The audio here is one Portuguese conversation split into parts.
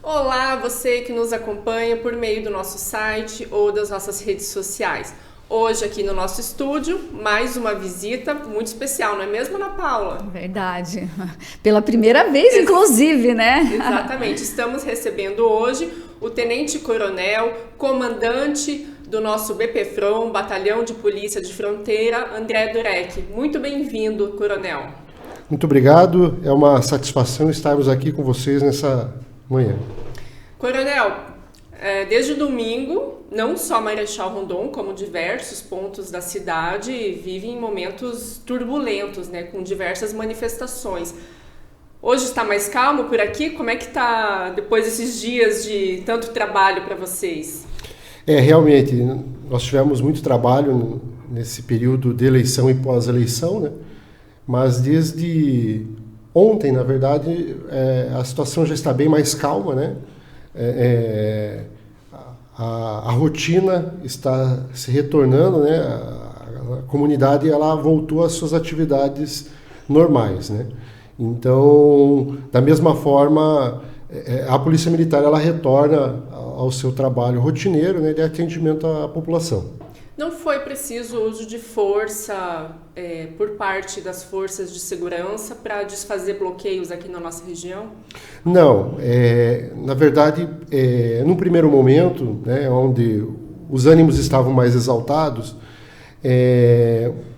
Olá, você que nos acompanha por meio do nosso site ou das nossas redes sociais. Hoje aqui no nosso estúdio, mais uma visita muito especial, não é mesmo, Ana Paula? Verdade. Pela primeira vez, inclusive, né? Exatamente. Estamos recebendo hoje o Tenente Coronel, comandante do nosso BPFROM, Batalhão de Polícia de Fronteira, André Durek. Muito bem-vindo, Coronel. Muito obrigado. É uma satisfação estarmos aqui com vocês nessa manhã. Coronel, desde domingo, não só Marechal Rondon, como diversos pontos da cidade vivem momentos turbulentos, né, com diversas manifestações. Hoje está mais calmo por aqui? Como é que está depois desses dias de tanto trabalho para vocês? Realmente, nós tivemos muito trabalho nesse período de eleição e pós-eleição, né? Mas desde ontem, na verdade, a situação já está bem mais calma, né? A rotina está se retornando, né? A comunidade ela voltou às suas atividades normais, né? Então, da mesma forma, a Polícia Militar ela retorna ao seu trabalho rotineiro, né, de atendimento à população. Não foi preciso o uso de força por parte das forças de segurança para desfazer bloqueios aqui na nossa região? Não. Na verdade, num primeiro momento, né, onde os ânimos estavam mais exaltados,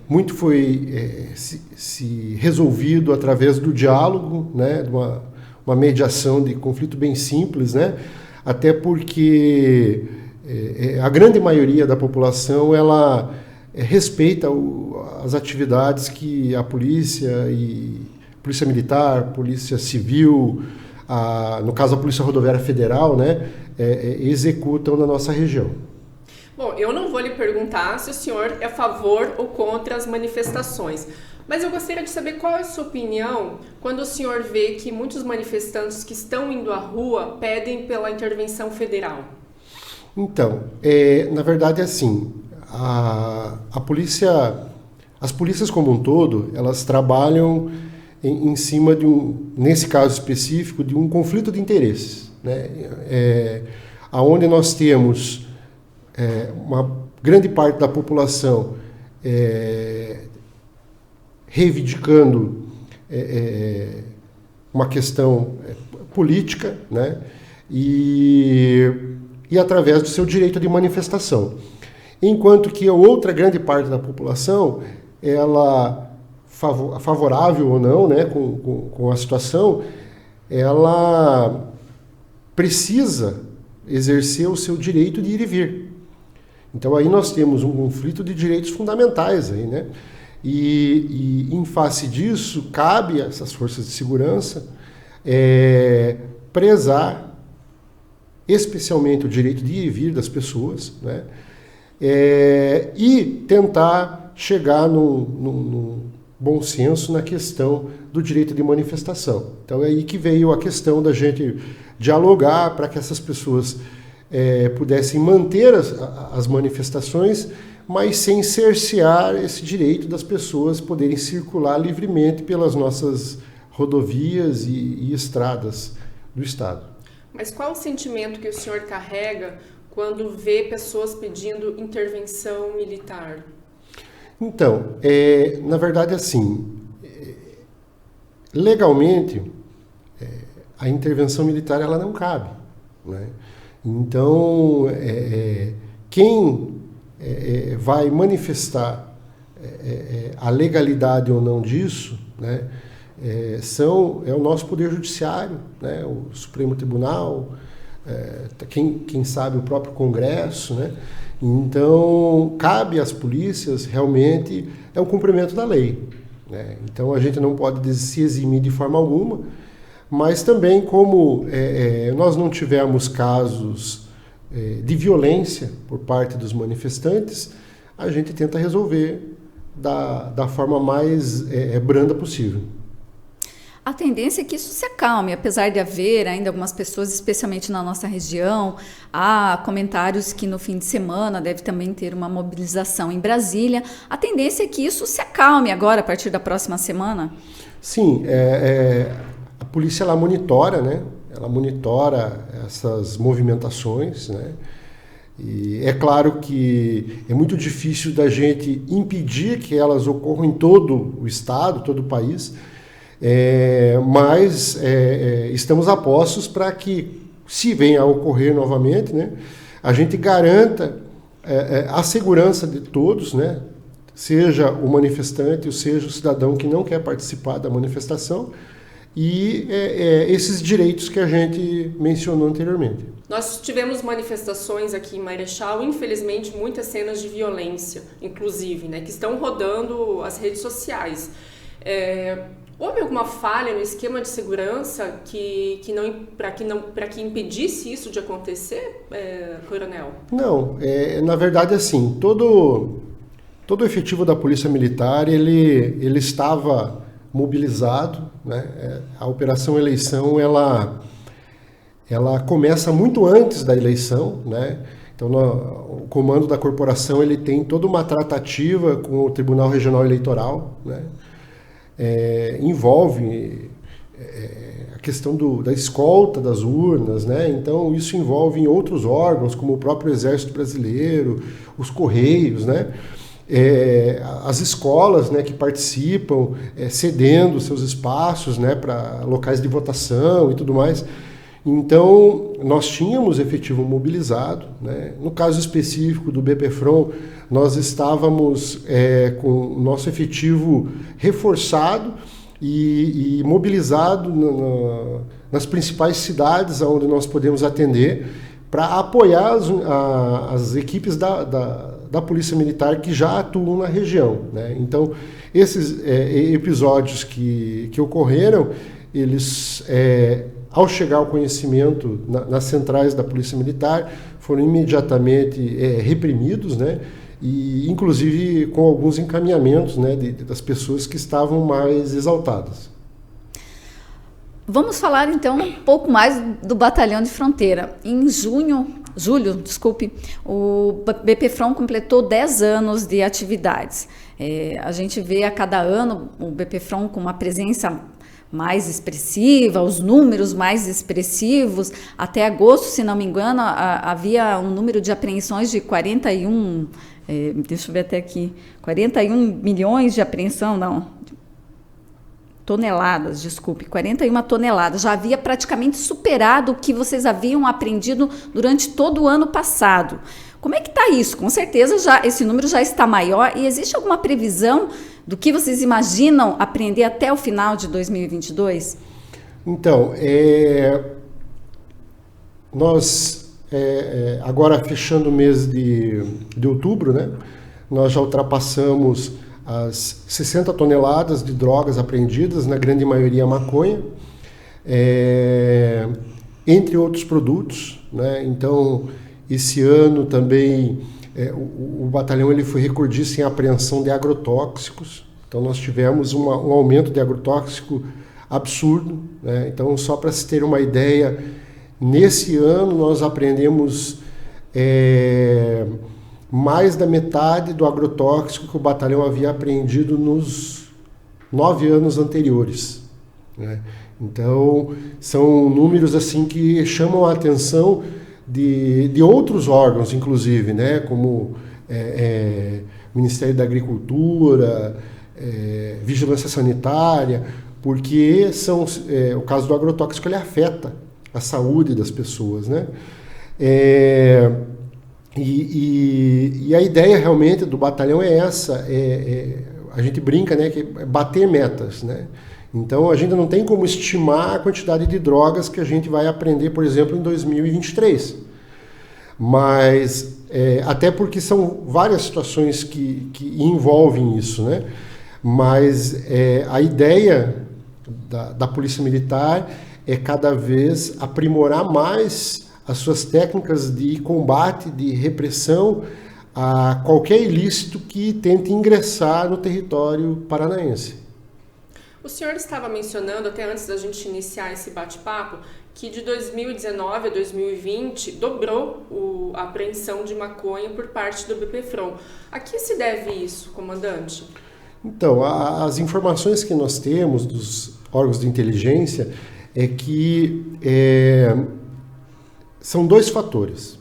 muito foi se resolvido através do diálogo, né, de uma mediação de conflito bem simples, né, até porque a grande maioria da população ela respeita as atividades que a polícia e polícia militar, polícia civil, no caso a Polícia Rodoviária Federal, né, executam na nossa região. Bom, eu não vou lhe perguntar se o senhor é a favor ou contra as manifestações, mas eu gostaria de saber qual é a sua opinião quando o senhor vê que muitos manifestantes que estão indo à rua pedem pela intervenção federal. Então, na verdade é assim, as polícias como um todo, elas trabalham em cima de nesse caso específico, de um conflito de interesses, né? Onde nós temos uma grande parte da população reivindicando uma questão política, né? E através do seu direito de manifestação. Enquanto que a outra grande parte da população, ela, favorável ou não, né, com a situação, ela precisa exercer o seu direito de ir e vir. Então aí nós temos um conflito de direitos fundamentais aí, né? E em face disso, cabe a essas forças de segurança prezar especialmente o direito de ir e vir das pessoas, né? E tentar chegar num bom senso na questão do direito de manifestação. Então é aí que veio a questão da gente dialogar para que essas pessoas pudessem manter as manifestações, mas sem cercear esse direito das pessoas poderem circular livremente pelas nossas rodovias e estradas do Estado. Mas qual o sentimento que o senhor carrega quando vê pessoas pedindo intervenção militar? Então, na verdade, assim, legalmente, a intervenção militar ela não cabe, né? Então, quem vai manifestar a legalidade ou não disso, né, é o nosso Poder Judiciário, né, o Supremo Tribunal, quem sabe o próprio Congresso, né? Então, cabe às polícias realmente o cumprimento da lei, né? Então, a gente não pode se eximir de forma alguma, mas também como nós não tivemos casos de violência por parte dos manifestantes, a gente tenta resolver da forma mais branda possível. A tendência é que isso se acalme, apesar de haver ainda algumas pessoas, especialmente na nossa região, há comentários que no fim de semana deve também ter uma mobilização em Brasília. A tendência é que isso se acalme agora, a partir da próxima semana? Sim, a polícia ela monitora, né, ela monitora essas movimentações, né? E é claro que é muito difícil da gente impedir que elas ocorram em todo o estado, todo o país, mas estamos a postos para que, se venha a ocorrer novamente, né, a gente garanta a segurança de todos, né, seja o manifestante, ou seja o cidadão que não quer participar da manifestação, e esses direitos que a gente mencionou anteriormente. Nós tivemos manifestações aqui em Marechal, infelizmente muitas cenas de violência, inclusive, né, que estão rodando as redes sociais. Houve alguma falha no esquema de segurança para que impedisse isso de acontecer, Coronel? Não, na verdade, assim, todo o efetivo da Polícia Militar ele estava mobilizado, né? A Operação Eleição ela começa muito antes da eleição, né? Então o comando da corporação ele tem toda uma tratativa com o Tribunal Regional Eleitoral, né? Envolve a questão da escolta das urnas, né? Então isso envolve em outros órgãos como o próprio Exército Brasileiro, os Correios, né? As escolas, né, que participam, cedendo seus espaços, né, para locais de votação e tudo mais. Então, nós tínhamos efetivo mobilizado, né? No caso específico do BPFROM, nós estávamos com o nosso efetivo reforçado e mobilizado nas principais cidades onde nós podemos atender para apoiar as equipes da Polícia Militar que já atuam na região, né? Então, esses episódios que ocorreram, eles, ao chegar ao conhecimento nas centrais da Polícia Militar, foram imediatamente reprimidos, né? E, inclusive, com alguns encaminhamentos, né, das pessoas que estavam mais exaltadas. Vamos falar, então, um pouco mais do Batalhão de Fronteira. Em julho, o BPFROM completou 10 anos de atividades. A gente vê a cada ano o BPFROM com uma presença mais expressiva, os números mais expressivos. Até agosto, se não me engano, havia um número de apreensões de 41, deixa eu ver até aqui, 41 milhões de apreensão, não, toneladas, desculpe, 41 toneladas. Já havia praticamente superado o que vocês haviam aprendido durante todo o ano passado. Como é que está isso? Com certeza esse número já está maior. E existe alguma previsão do que vocês imaginam aprender até o final de 2022? Então, nós, agora fechando o mês de outubro, né, nós já ultrapassamos as 60 toneladas de drogas apreendidas, na grande maioria maconha, entre outros produtos, né? Então, esse ano também o batalhão ele foi recordista em apreensão de agrotóxicos. Então, nós tivemos um aumento de agrotóxico absurdo, né? Então, só para se ter uma ideia, nesse ano nós apreendemos mais da metade do agrotóxico que o batalhão havia apreendido nos 9 anos anteriores, né? Então, são números assim que chamam a atenção de outros órgãos, inclusive, né? Como Ministério da Agricultura, Vigilância Sanitária, porque o caso do agrotóxico ele afeta a saúde das pessoas, né? E a ideia realmente do batalhão é essa, a gente brinca, né, que é bater metas, né? Então a gente não tem como estimar a quantidade de drogas que a gente vai apreender, por exemplo, em 2023. Mas, até porque são várias situações que envolvem isso, né? Mas a ideia da Polícia Militar é cada vez aprimorar mais as suas técnicas de combate, de repressão a qualquer ilícito que tente ingressar no território paranaense. O senhor estava mencionando, até antes da gente iniciar esse bate-papo, que de 2019 a 2020 dobrou a apreensão de maconha por parte do BPFROM. A que se deve isso, comandante? Então, as informações que nós temos dos órgãos de inteligência é que são dois fatores.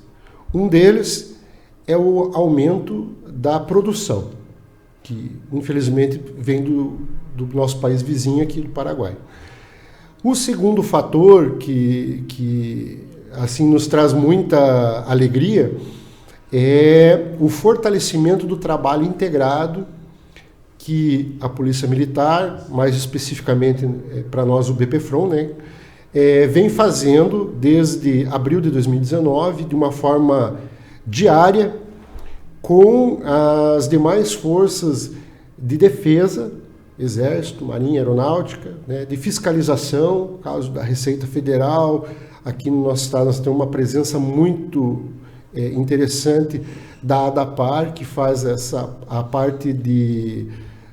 Um deles é o aumento da produção, que infelizmente vem do nosso país vizinho aqui do Paraguai. O segundo fator que assim nos traz muita alegria é o fortalecimento do trabalho integrado que a Polícia Militar, mais especificamente para nós o BPFROM, né, vem fazendo desde abril de 2019 de uma forma diária com as demais forças de defesa, Exército, Marinha, Aeronáutica, né, de fiscalização, no caso da Receita Federal. Aqui no nosso estado nós temos uma presença muito interessante da ADAPAR, que faz a parte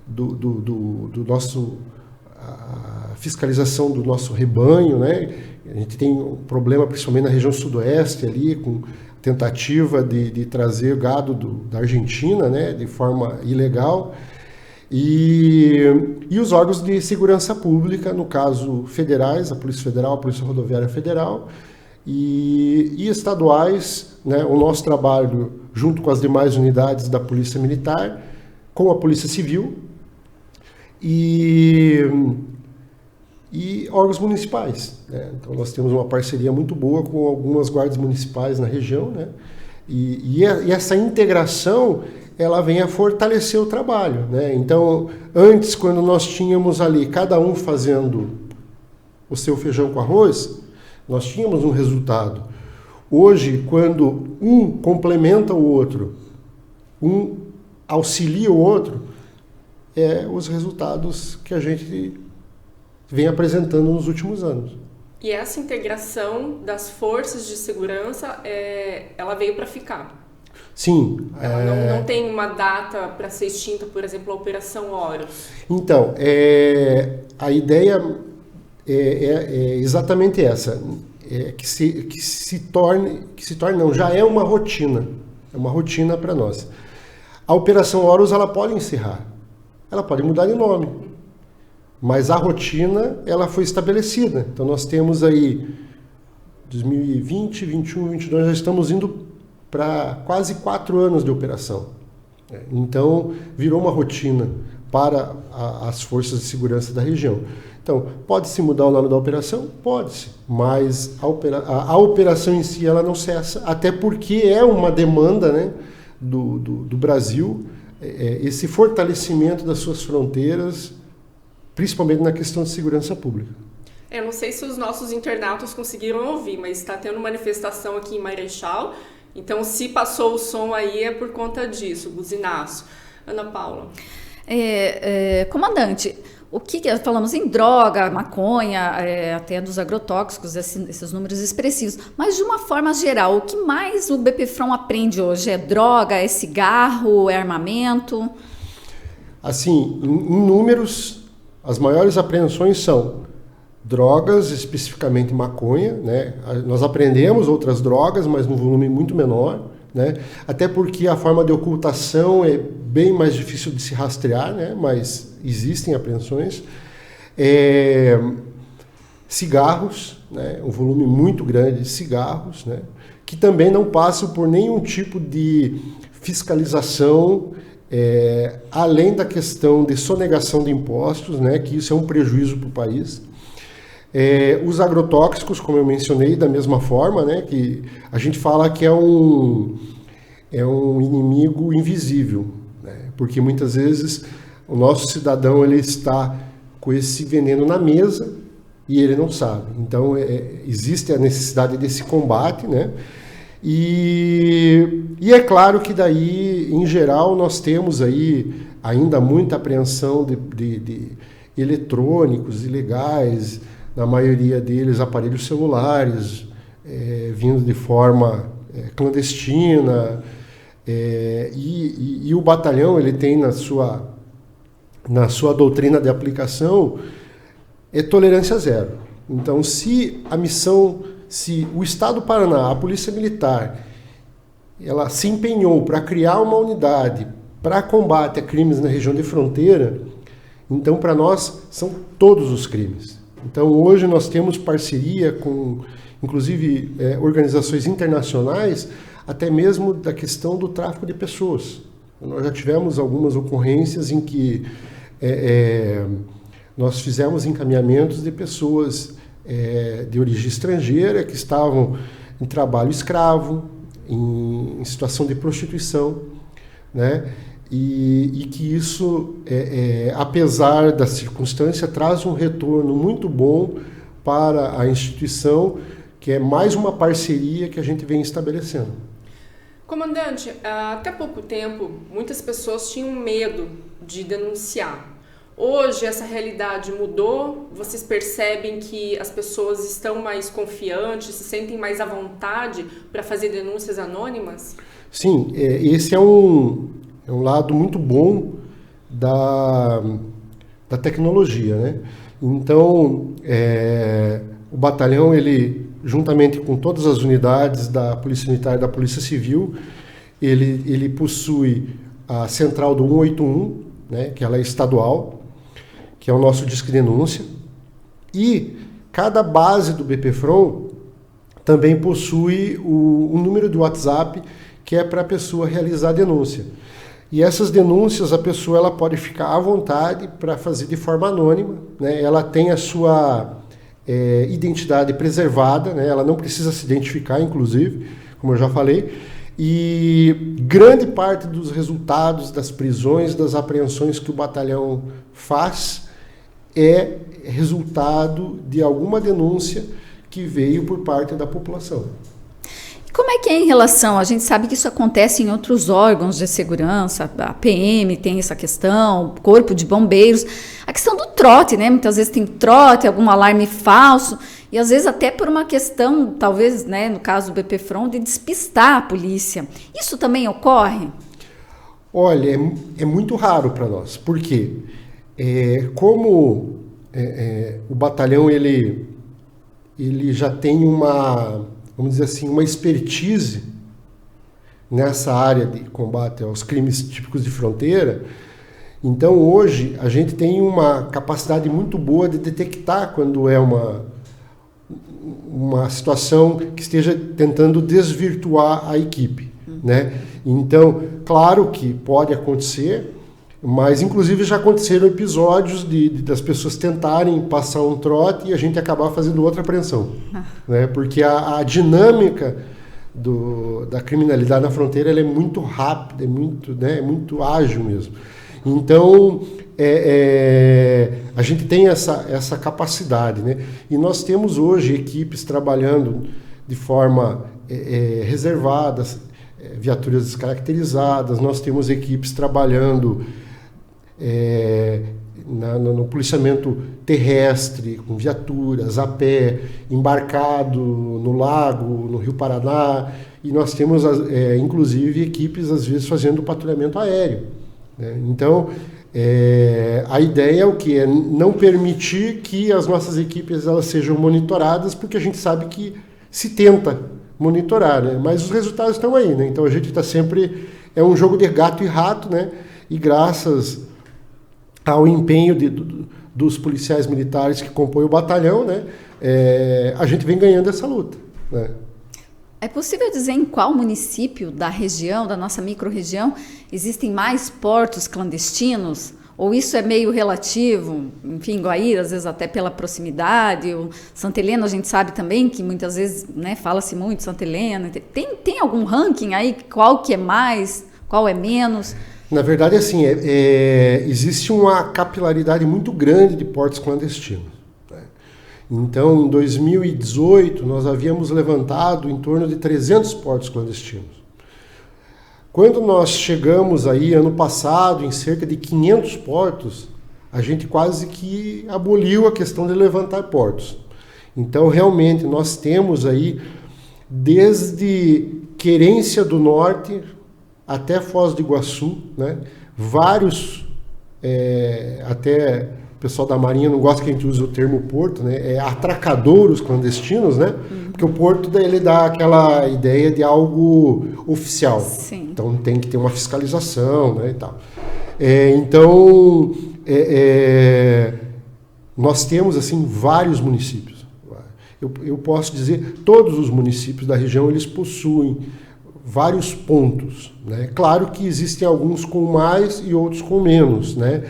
do nosso a fiscalização do nosso rebanho, né? A gente tem um problema principalmente na região sudoeste ali, com tentativa de trazer gado da Argentina, né, de forma ilegal. E os órgãos de segurança pública, no caso federais, a Polícia Federal, a Polícia Rodoviária Federal, e estaduais, né, o nosso trabalho junto com as demais unidades da Polícia Militar, com a Polícia Civil e órgãos municipais, né? Então nós temos uma parceria muito boa com algumas guardas municipais na região, né? E essa integração ela vem a fortalecer o trabalho, né? Então antes, quando nós tínhamos ali cada um fazendo o seu feijão com arroz, nós tínhamos um resultado. Hoje, quando um complementa o outro, um auxilia o outro, os resultados que a gente vem apresentando nos últimos anos. E essa integração das forças de segurança, ela veio para ficar? Sim. Ela não tem uma data para ser extinta, por exemplo, a Operação Horus? Então, a ideia é exatamente essa, que se torne, não, já é uma rotina para nós. A Operação Horus, ela pode encerrar, ela pode mudar de nome, mas a rotina, ela foi estabelecida. Então nós temos aí 2020, 21, 22, já estamos indo para quase 4 anos de operação. Então virou uma rotina para as forças de segurança da região. Então, pode-se mudar o nome da operação? Pode-se, mas a operação em si ela não cessa, até porque é uma demanda, né, do Brasil, esse fortalecimento das suas fronteiras, principalmente na questão de segurança pública. Eu não sei se os nossos internautas conseguiram ouvir, mas está tendo manifestação aqui em Marechal, então se passou o som aí é por conta disso, buzinaço. Ana Paula. Comandante, o que falamos em droga, maconha, até dos agrotóxicos, esses números expressivos, mas de uma forma geral, o que mais o BPFROM aprende hoje? É droga, é cigarro, é armamento? Assim, em números, as maiores apreensões são drogas, especificamente maconha, né? Nós apreendemos outras drogas, mas num volume muito menor, né? Até porque a forma de ocultação é bem mais difícil de se rastrear, né? Mas existem apreensões. Cigarros, né? Um volume muito grande de cigarros, né? Que também não passam por nenhum tipo de fiscalização, além da questão de sonegação de impostos, né? Que isso é um prejuízo para o país. Os agrotóxicos, como eu mencionei, da mesma forma, né? Que a gente fala que é um inimigo invisível, né? Porque muitas vezes o nosso cidadão ele está com esse veneno na mesa e ele não sabe. Então existe a necessidade desse combate, né? E é claro que daí, em geral, nós temos aí ainda muita apreensão de eletrônicos ilegais, na maioria deles aparelhos celulares, vindo de forma clandestina, e o batalhão ele tem na sua doutrina de aplicação tolerância zero. Então, se o Estado do Paraná, a Polícia Militar, ela se empenhou para criar uma unidade para combate a crimes na região de fronteira, então para nós são todos os crimes. Então, hoje nós temos parceria com, inclusive, organizações internacionais, até mesmo da questão do tráfico de pessoas. Nós já tivemos algumas ocorrências em que nós fizemos encaminhamentos de pessoas de origem estrangeira que estavam em trabalho escravo, em situação de prostituição, né? E que isso, apesar da circunstância, traz um retorno muito bom para a instituição, que é mais uma parceria que a gente vem estabelecendo. Comandante, até pouco tempo, muitas pessoas tinham medo de denunciar. Hoje, essa realidade mudou? Vocês percebem que as pessoas estão mais confiantes, se sentem mais à vontade para fazer denúncias anônimas? Sim, esse é um lado muito bom da tecnologia, né? Então, o batalhão, ele, juntamente com todas as unidades da Polícia Militar e da Polícia Civil, ele possui a central do 181, né, que ela é estadual, que é o nosso disque denúncia, e cada base do BPFROM também possui um número de WhatsApp que é para a pessoa realizar a denúncia. E essas denúncias, a pessoa ela pode ficar à vontade para fazer de forma anônima, né? Ela tem a sua identidade preservada, né? Ela não precisa se identificar, inclusive, como eu já falei, e grande parte dos resultados das prisões, das apreensões que o batalhão faz é resultado de alguma denúncia que veio por parte da população. Como é que é em relação, a gente sabe que isso acontece em outros órgãos de segurança, a PM tem essa questão, o Corpo de Bombeiros, a questão do trote, né? Muitas vezes tem trote, algum alarme falso, e às vezes até por uma questão, talvez, né, no caso do BPFROM, de despistar a polícia. Isso também ocorre? Olha, é muito raro para nós. Por quê? Como o batalhão ele já tem vamos dizer assim, uma expertise nessa área de combate aos crimes típicos de fronteira, então hoje a gente tem uma capacidade muito boa de detectar quando é uma situação que esteja tentando desvirtuar a equipe, né? Então, claro que pode acontecer, mas inclusive já aconteceram episódios das pessoas tentarem passar um trote e a gente acabar fazendo outra apreensão, né? Porque a dinâmica da criminalidade na fronteira ela é muito rápida, é muito ágil mesmo. Então, a gente tem essa capacidade, né? E nós temos hoje equipes trabalhando de forma reservada, viaturas descaracterizadas, nós temos equipes trabalhando no policiamento terrestre, com viaturas, a pé, embarcado no lago, no Rio Paraná, e nós temos, inclusive, equipes, às vezes, fazendo patrulhamento aéreo, né? Então, a ideia é o quê? É não permitir que as nossas equipes elas sejam monitoradas, porque a gente sabe que se tenta monitorar, né? Mas os resultados estão aí, né? Então, a gente está sempre... É um jogo de gato e rato, né? E graças ao empenho dos policiais militares que compõem o batalhão, né, a gente vem ganhando essa luta, né? É possível dizer em qual município da região, da nossa micro-região, existem mais portos clandestinos? Ou isso é meio relativo? Enfim, Guaíra, às vezes até pela proximidade. O Santa Helena, a gente sabe também que muitas vezes, né, fala-se muito Santa Helena. Tem algum ranking aí? Qual que é mais? Qual é menos? Na verdade, assim, existe uma capilaridade muito grande de portos clandestinos, né? Então, em 2018, nós havíamos levantado em torno de 300 portos clandestinos. Quando nós chegamos aí, ano passado, em cerca de 500 portos, a gente quase que aboliu a questão de levantar portos. Então, realmente, nós temos aí, desde Querência do Norte até Foz do Iguaçu, né? Vários, até o pessoal da Marinha não gosta que a gente use o termo porto, né? Atracadouros clandestinos, né? Porque o porto ele dá aquela ideia de algo oficial. Sim. Então tem que ter uma fiscalização, né, e tal. Então, nós temos assim vários municípios. Eu posso dizer, todos os municípios da região, eles possuem vários pontos, né? Claro que existem alguns com mais e outros com menos, né?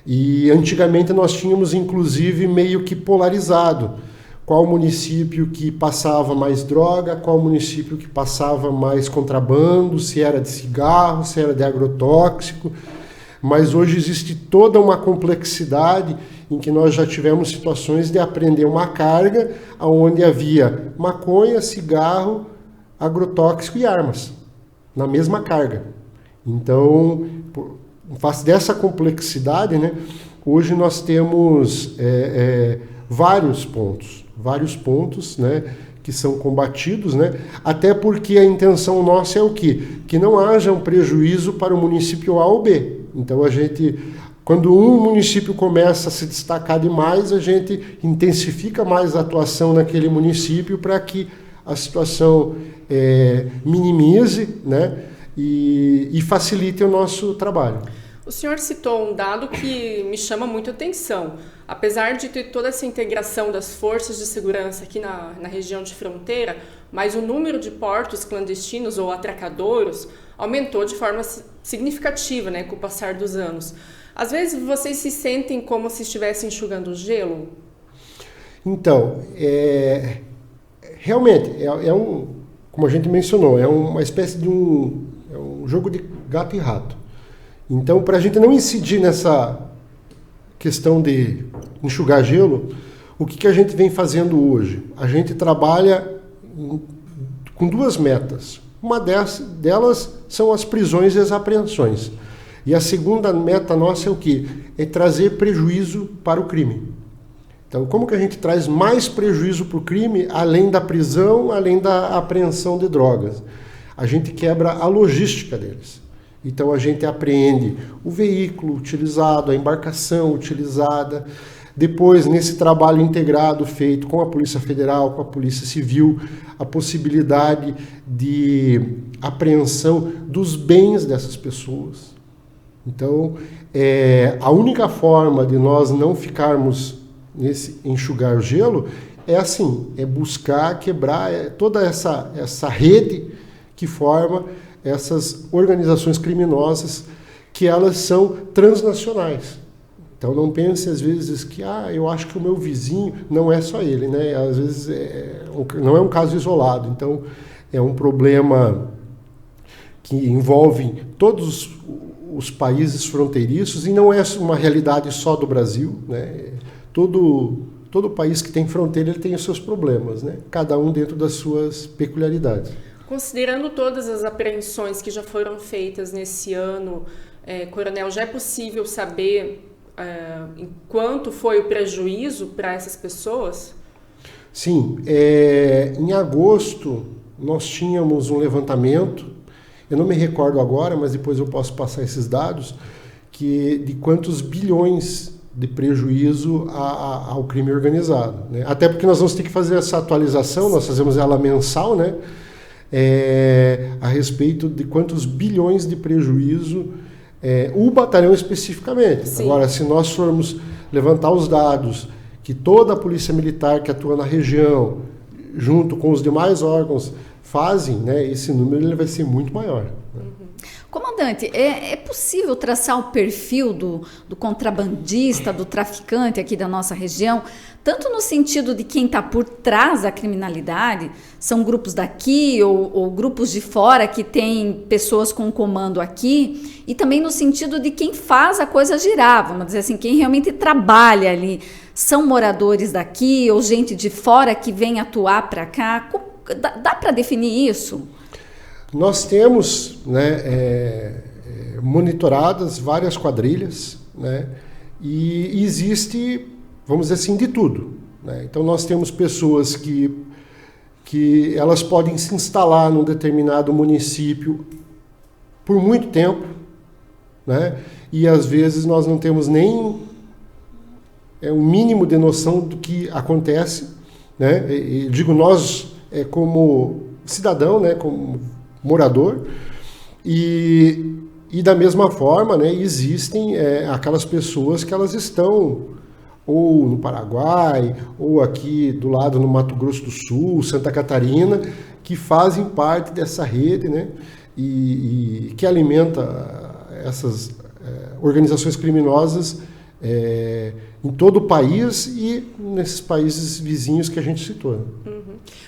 E antigamente nós tínhamos, inclusive, meio que polarizado. Qual município que passava mais droga, qual município que passava mais contrabando, se era de cigarro, se era de agrotóxico. Mas hoje existe toda uma complexidade em que nós já tivemos situações de apreender uma carga onde havia maconha, cigarro, agrotóxico e armas na mesma carga. Então, em face dessa complexidade, né, hoje nós temos vários pontos, né, que são combatidos, né, até porque a intenção nossa é o quê? Que não haja um prejuízo para o município A ou B. Então, quando um município começa a se destacar demais, a gente intensifica mais a atuação naquele município para que a situação minimize, né, e facilite o nosso trabalho. O senhor citou um dado que me chama muito a atenção. Apesar de ter toda essa integração das forças de segurança aqui na região de fronteira, mas o número de portos clandestinos ou atracadouros aumentou de forma significativa, né, com o passar dos anos. Às vezes vocês se sentem como se estivessem enxugando gelo? Então, realmente, como a gente mencionou, é uma espécie de um jogo de gato e rato. Então, para a gente não incidir nessa questão de enxugar gelo, o que a gente vem fazendo hoje? A gente trabalha com duas metas. Uma delas são as prisões e as apreensões. E a segunda meta nossa é o quê? É trazer prejuízo para o crime. Então, como que a gente traz mais prejuízo para o crime, além da prisão, além da apreensão de drogas? A gente quebra a logística deles. Então, a gente apreende o veículo utilizado, a embarcação utilizada. Depois, nesse trabalho integrado feito com a Polícia Federal, com a Polícia Civil, a possibilidade de apreensão dos bens dessas pessoas. Então, a única forma de nós não ficarmos nesse enxugar o gelo é buscar quebrar toda essa rede que forma essas organizações criminosas, que elas são transnacionais. Então não pense às vezes que eu acho que o meu vizinho, não é só ele, né? Às vezes não é um caso isolado. Então é um problema que envolve todos os países fronteiriços e não é uma realidade só do Brasil, né? Todo país que tem fronteira, ele tem os seus problemas, né? Cada um dentro das suas peculiaridades. Considerando todas as apreensões que já foram feitas nesse ano, Coronel, já é possível saber em quanto foi o prejuízo para essas pessoas? Sim, em agosto nós tínhamos um levantamento, eu não me recordo agora, mas depois eu posso passar esses dados, de quantos bilhões de prejuízo ao crime organizado, né? Até porque nós vamos ter que fazer essa atualização, nós fazemos ela mensal, né? A respeito de quantos bilhões de prejuízo o batalhão especificamente. Sim. Agora, se nós formos levantar os dados que toda a Polícia Militar que atua na região, junto com os demais órgãos, fazem, né, esse número ele vai ser muito maior. Né? Comandante, é possível traçar o perfil do contrabandista, do traficante aqui da nossa região, tanto no sentido de quem está por trás da criminalidade, são grupos daqui ou grupos de fora que tem pessoas com comando aqui, e também no sentido de quem faz a coisa girar, vamos dizer assim, quem realmente trabalha ali, são moradores daqui ou gente de fora que vem atuar para cá, dá para definir isso? Nós temos, né, monitoradas várias quadrilhas, né, e existe, vamos dizer assim, de tudo. Né? Então nós temos pessoas que elas podem se instalar num determinado município por muito tempo, né, e às vezes nós não temos nem um mínimo de noção do que acontece. Né? E digo nós como cidadão, né, como morador, e da mesma forma, né, existem aquelas pessoas que elas estão ou no Paraguai, ou aqui do lado no Mato Grosso do Sul, Santa Catarina, que fazem parte dessa rede, né? E que alimenta essas organizações criminosas em todo o país e nesses países vizinhos que a gente citou. Uhum.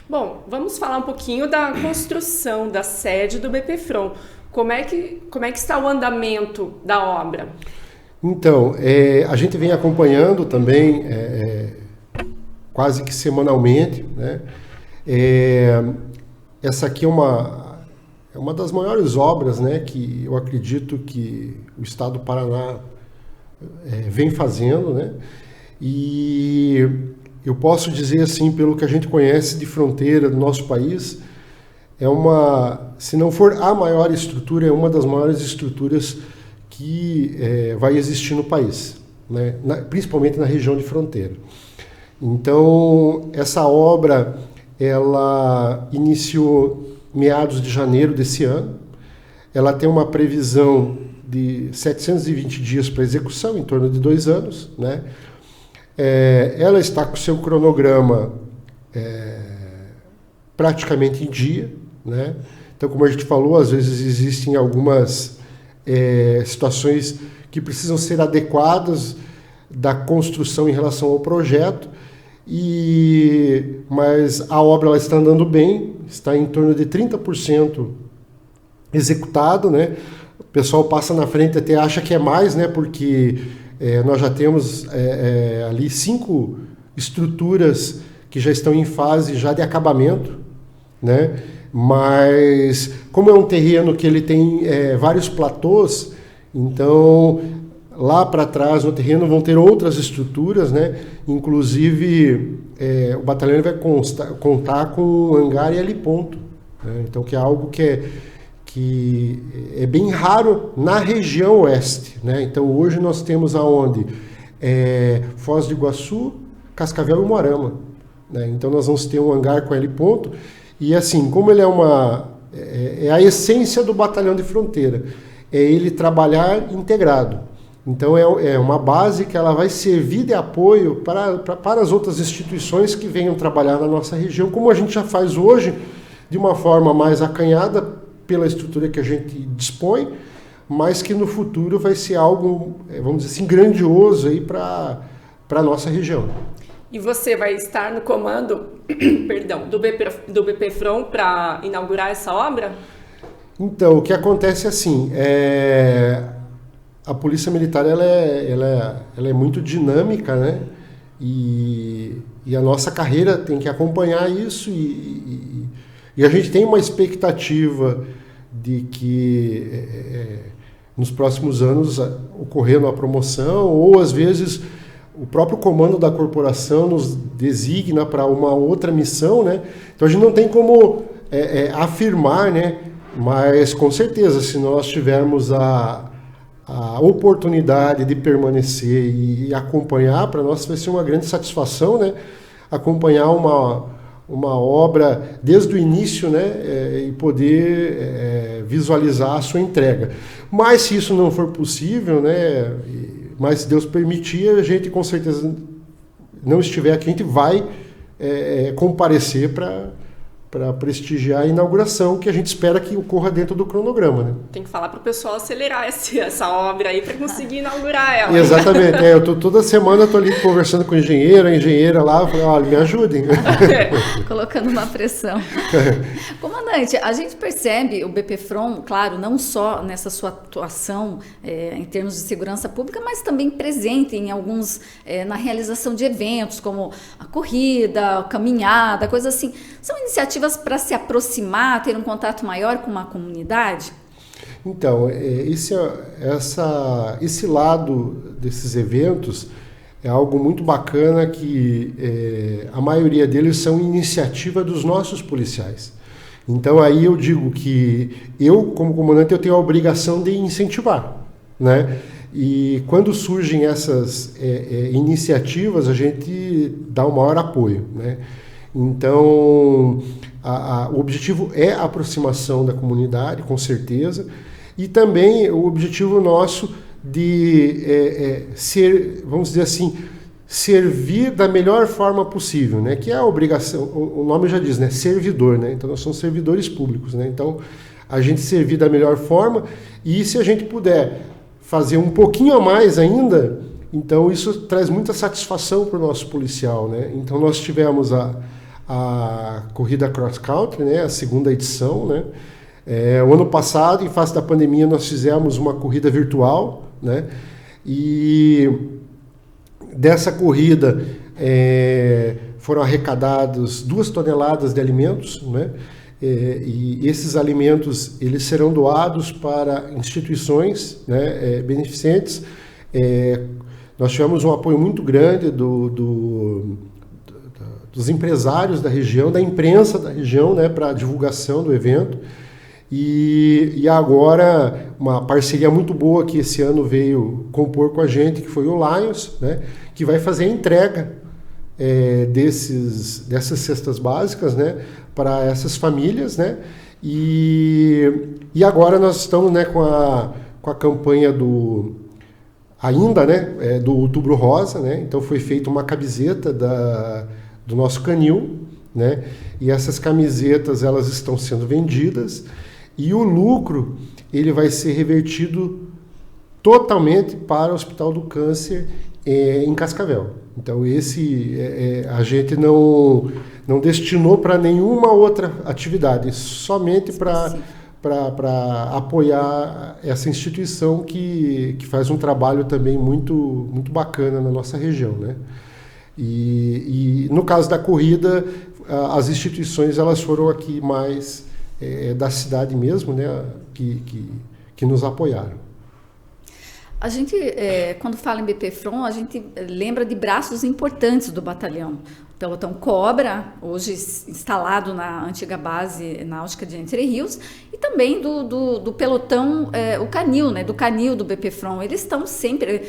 Bom, vamos falar um pouquinho da construção da sede do BPFROM. Como é que está o andamento da obra? Então, a gente vem acompanhando também quase que semanalmente, né? Essa aqui é uma das maiores obras, né, que eu acredito que o Estado do Paraná vem fazendo, né? E eu posso dizer assim, pelo que a gente conhece de fronteira do nosso país, se não for a maior estrutura, é uma das maiores estruturas que vai existir no país, né? Principalmente na região de fronteira. Então, essa obra, ela iniciou meados de janeiro desse ano. Ela tem uma previsão de 720 dias para execução, em torno de 2 anos, né? Ela está com o seu cronograma praticamente em dia, né? Então, como a gente falou, às vezes existem algumas situações que precisam ser adequadas da construção em relação ao projeto, mas a obra ela está andando bem, está em torno de 30% executado, né? O pessoal passa na frente até acha que é mais, né? Porque nós já temos ali 5 estruturas que já estão em fase já de acabamento, né? Mas como é um terreno que ele tem vários platôs, então lá para trás no terreno vão ter outras estruturas, né? Inclusive o batalhão vai contar com um hangar e heliponto, né? Então que é algo que é bem raro na região oeste, né? Então hoje nós temos aonde Foz do Iguaçu, Cascavel e Moarama, né? Então nós vamos ter um hangar com heliponto. E assim, como ele é a essência do batalhão de fronteira, é ele trabalhar integrado. Então é uma base que ela vai servir de apoio para as outras instituições que venham trabalhar na nossa região, como a gente já faz hoje, de uma forma mais acanhada pela estrutura que a gente dispõe, mas que no futuro vai ser algo, vamos dizer assim, grandioso aí para a nossa região. E você vai estar no comando, perdão, do BPFROM para inaugurar essa obra? Então, o que acontece assim, a Polícia Militar ela é muito dinâmica, né? E a nossa carreira tem que acompanhar isso e a gente tem uma expectativa de que nos próximos anos ocorrendo a promoção ou às vezes o próprio comando da corporação nos designa para uma outra missão, né? Então a gente não tem como afirmar, né? Mas com certeza, se nós tivermos a oportunidade de permanecer e acompanhar, para nós vai ser uma grande satisfação, né? Acompanhar uma obra desde o início, né? E poder visualizar a sua entrega. Mas se isso não for possível, né? Mas se Deus permitir, a gente com certeza não estiver aqui, a gente vai comparecer para prestigiar a inauguração, que a gente espera que ocorra dentro do cronograma, né? Tem que falar para o pessoal acelerar essa obra aí para conseguir inaugurar ela. Exatamente. Toda semana eu estou ali conversando com a engenheira lá, eu falei, olha, me ajudem. Colocando uma pressão. Comandante, a gente percebe o BPFROM, claro, não só nessa sua atuação em termos de segurança pública, mas também presente em alguns, na realização de eventos, como a corrida, a caminhada, coisa assim. São iniciativas para se aproximar, ter um contato maior com uma comunidade? Então, esse lado desses eventos é algo muito bacana que a maioria deles são iniciativa dos nossos policiais. Então aí eu digo que eu, como comandante, eu tenho a obrigação de incentivar, né? E quando surgem essas iniciativas, a gente dá o maior apoio, né? Então, o objetivo é a aproximação da comunidade, com certeza, e também o objetivo nosso de ser, vamos dizer assim, servir da melhor forma possível, né? Que é a obrigação, o nome já diz, né? Servidor, né? Então nós somos servidores públicos, né? Então a gente servir da melhor forma, e se a gente puder fazer um pouquinho a mais ainda, então isso traz muita satisfação para o nosso policial, né? Então nós tivemos a corrida cross country, né? A segunda edição, né? O ano passado, em face da pandemia, nós fizemos uma corrida virtual, né? E dessa corrida foram arrecadados 2 toneladas de alimentos, né? E esses alimentos eles serão doados para instituições, né, beneficentes. Nós tivemos um apoio muito grande dos empresários da região, da imprensa da região, né, para a divulgação do evento. E agora, uma parceria muito boa que esse ano veio compor com a gente, que foi o Lions, né, que vai fazer a entrega dessas cestas básicas, né, para essas famílias, né, e agora nós estamos, né, com a campanha do Outubro Rosa, né, então foi feita uma camiseta do nosso canil, né, e essas camisetas elas estão sendo vendidas, e o lucro ele vai ser revertido totalmente para o Hospital do Câncer em Cascavel. Então a gente não destinou para nenhuma outra atividade, somente para apoiar essa instituição que faz um trabalho também muito, muito bacana na nossa região, né? E no caso da corrida, as instituições elas foram aqui mais da cidade mesmo, né? Que nos apoiaram. A gente, quando fala em BPFRON, a gente lembra de braços importantes do batalhão. O pelotão Cobra, hoje instalado na antiga base náutica de Entre Rios, e também do pelotão, o Canil, né, do Canil do BPFRON. Eles estão sempre,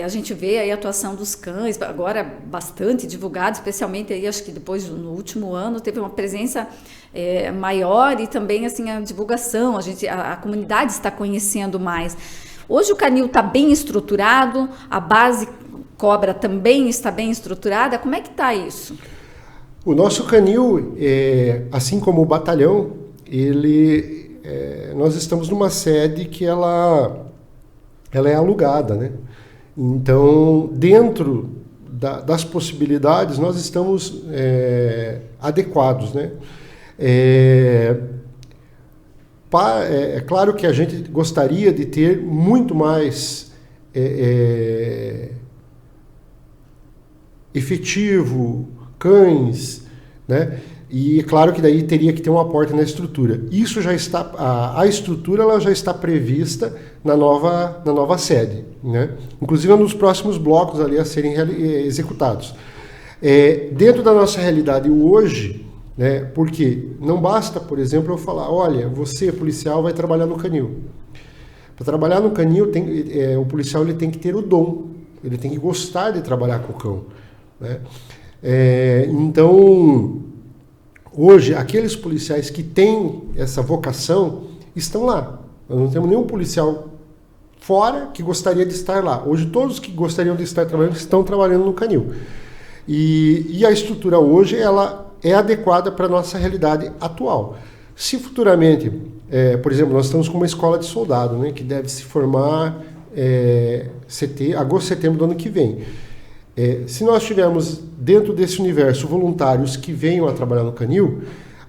a gente vê aí a atuação dos cães, agora bastante divulgado, especialmente aí, acho que depois, no último ano, teve uma presença maior, e também assim, a divulgação, a comunidade está conhecendo mais. Hoje o Canil está bem estruturado, a base Cobra também está bem estruturada. Como é que está isso? O nosso Canil, assim como o batalhão, nós estamos numa sede que ela é alugada, né? Então, dentro das possibilidades, nós estamos adequados, né? É claro que a gente gostaria de ter muito mais efetivo, cães, né? E é claro que daí teria que ter um aporte na estrutura. Isso já está, a estrutura ela já está prevista na nova sede, né? Inclusive nos próximos blocos ali a serem executados. Dentro da nossa realidade hoje, né? Porque não basta, por exemplo, eu falar, olha, você, policial, vai trabalhar no canil. Para trabalhar no canil, o policial ele tem que ter o dom, ele tem que gostar de trabalhar com o cão, né? Então, hoje, aqueles policiais que têm essa vocação estão lá. Nós não temos nenhum policial fora que gostaria de estar lá. Hoje, todos que gostariam de estar trabalhando estão trabalhando no canil. E a estrutura hoje, ela é adequada para a nossa realidade atual. Se futuramente, por exemplo, nós estamos com uma escola de soldado, né, que deve se formar agosto, setembro do ano que vem. Se nós tivermos dentro desse universo voluntários que venham a trabalhar no canil,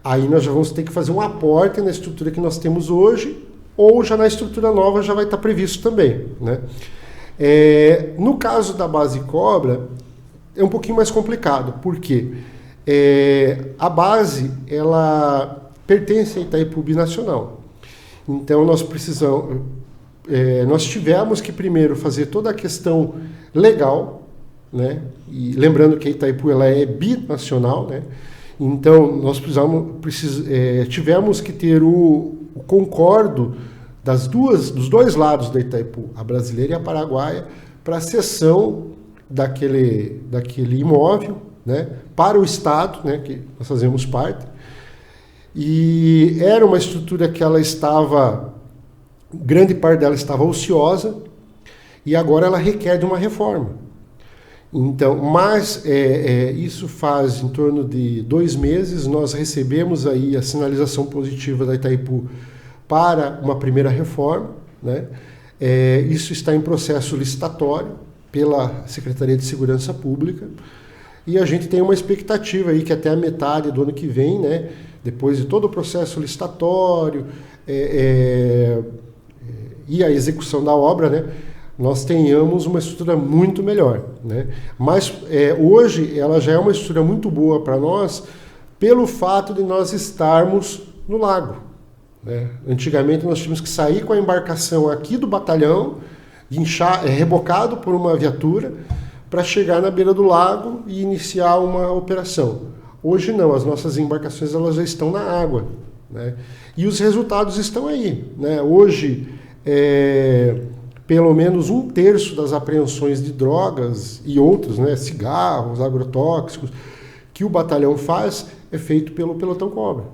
aí nós já vamos ter que fazer um aporte na estrutura que nós temos hoje, ou já na estrutura nova já vai estar previsto também, né? No caso da base Cobra, é um pouquinho mais complicado, porque a base ela pertence a Itaipu Binacional. Então nós tivemos que primeiro fazer toda a questão legal, né? E lembrando que a Itaipu ela é binacional, né? Então nós tivemos que ter o concordo dos dois lados da Itaipu, a brasileira e a paraguaia, para a cessão daquele imóvel, né, para o Estado, né, que nós fazemos parte. E era uma estrutura que ela grande parte dela estava ociosa, e agora ela requer de uma reforma. Então, mas isso faz em torno de 2 meses, nós recebemos aí a sinalização positiva da Itaipu para uma primeira reforma, né? Isso está em processo licitatório pela Secretaria de Segurança Pública e a gente tem uma expectativa aí que até a metade do ano que vem, né, depois de todo o processo licitatório e a execução da obra, né, nós tenhamos uma estrutura muito melhor, né? Mas hoje ela já é uma estrutura muito boa para nós pelo fato de nós estarmos no lago, né? Antigamente nós tínhamos que sair com a embarcação aqui do batalhão, rebocado por uma viatura, para chegar na beira do lago e iniciar uma operação. Hoje não, as nossas embarcações elas já estão na água, né? E os resultados estão aí, né? Hoje, pelo menos 1/3 das apreensões de drogas e outros, né, cigarros, agrotóxicos, que o batalhão faz, é feito pelo pelotão Cobra.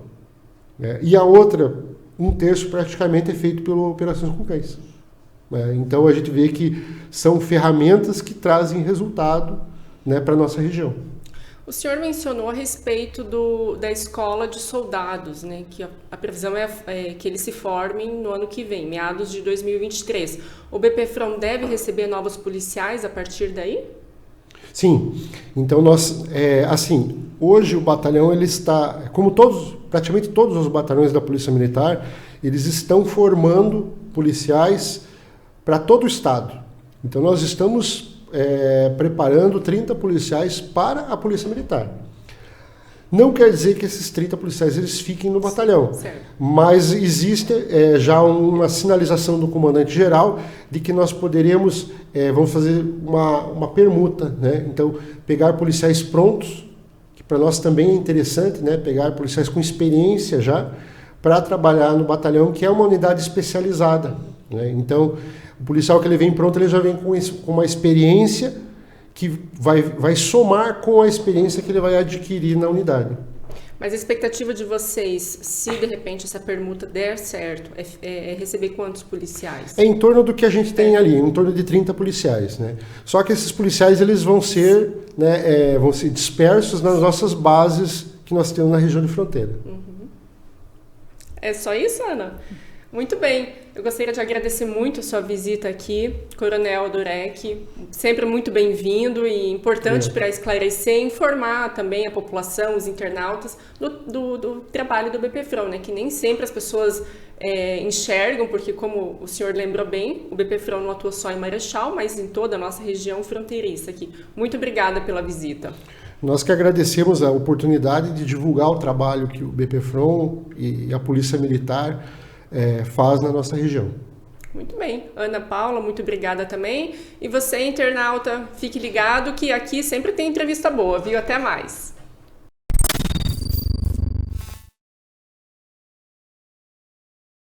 E a outra, 1/3 praticamente é feito pela Operações com Cães. Então a gente vê que são ferramentas que trazem resultado, né, para a nossa região. O senhor mencionou a respeito da escola de soldados, né, que a previsão é que eles se formem no ano que vem, meados de 2023. O BPFRON deve receber novos policiais a partir daí? Sim. Então nós, hoje o batalhão ele está, como praticamente todos os batalhões da Polícia Militar, eles estão formando policiais para todo o estado. Então nós estamos preparando 30 policiais para a Polícia Militar. Não quer dizer que esses 30 policiais eles fiquem no batalhão, certo. Mas existe já uma sinalização do comandante-geral de que nós poderemos, vamos fazer uma permuta, né? Então, pegar policiais prontos, que para nós também é interessante, né? Pegar policiais com experiência já, para trabalhar no batalhão, que é uma unidade especializada, né? Então, o policial que ele vem pronto, ele já vem com uma experiência que vai somar com a experiência que ele vai adquirir na unidade. Mas a expectativa de vocês, se de repente essa permuta der certo, é receber quantos policiais? É em torno do que a gente tem ali, em torno de 30 policiais, né? Só que esses policiais eles vão ser dispersos nas nossas bases que nós temos na região de fronteira. Uhum. É só isso, Ana? Muito bem, eu gostaria de agradecer muito a sua visita aqui, Coronel Durek, sempre muito bem-vindo e importante para esclarecer e informar também a população, os internautas, do trabalho do BPFRON, né? Que nem sempre as pessoas enxergam, porque como o senhor lembrou bem, o BPFRON não atua só em Marechal, mas em toda a nossa região fronteiriça aqui. Muito obrigada pela visita. Nós que agradecemos a oportunidade de divulgar o trabalho que o BPFRON e a Polícia Militar faz na nossa região. Muito bem. Ana Paula, muito obrigada também. E você, internauta, fique ligado que aqui sempre tem entrevista boa, viu? Até mais.